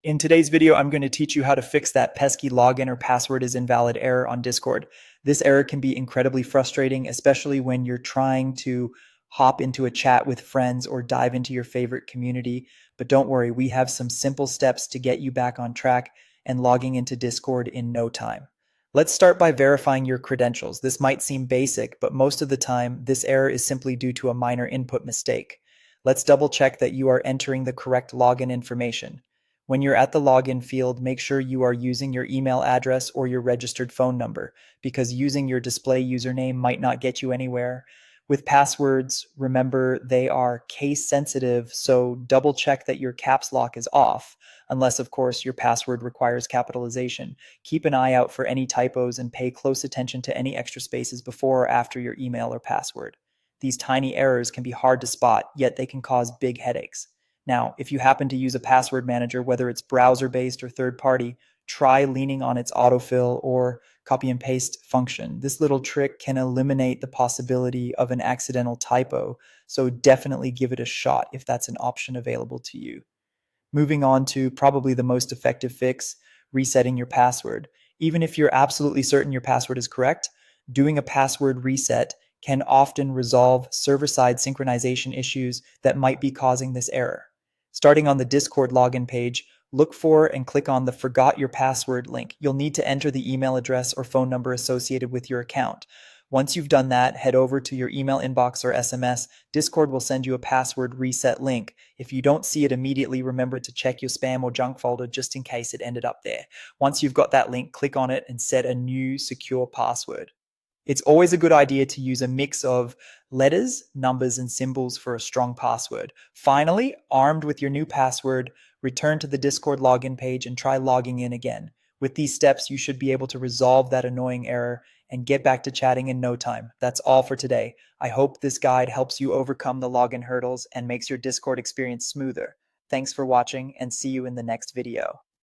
In today's video, I'm going to teach you how to fix that pesky login or password is invalid error on Discord. This error can be incredibly frustrating, especially when you're trying to hop into a chat with friends or dive into your favorite community. But don't worry, we have some simple steps to get you back on track and logging into Discord in no time. Let's start by verifying your credentials. This might seem basic, but most of the time, this error is simply due to a minor input mistake. Let's double check that you are entering the correct login information. When you're at the login field, make sure you are using your email address or your registered phone number, because using your display username might not get you anywhere. With passwords, remember they are case sensitive, so double check that your caps lock is off, unless, of course, your password requires capitalization. Keep an eye out for any typos and pay close attention to any extra spaces before or after your email or password. These tiny errors can be hard to spot, yet they can cause big headaches. Now, if you happen to use a password manager, whether it's browser-based or third-party, try leaning on its autofill or copy and paste function. This little trick can eliminate the possibility of an accidental typo, so definitely give it a shot if that's an option available to you. Moving on to probably the most effective fix, resetting your password. Even if you're absolutely certain your password is correct, doing a password reset can often resolve server-side synchronization issues that might be causing this error. Starting on the Discord login page, look for and click on the Forgot Your Password link. You'll need to enter the email address or phone number associated with your account. Once you've done that, head over to your email inbox or SMS. Discord will send you a password reset link. If you don't see it immediately, remember to check your spam or junk folder just in case it ended up there. Once you've got that link, click on it and set a new secure password. It's always a good idea to use a mix of letters, numbers, and symbols for a strong password. Finally, armed with your new password, return to the Discord login page and try logging in again. With these steps, you should be able to resolve that annoying error and get back to chatting in no time. That's all for today. I hope this guide helps you overcome the login hurdles and makes your Discord experience smoother. Thanks for watching, and see you in the next video.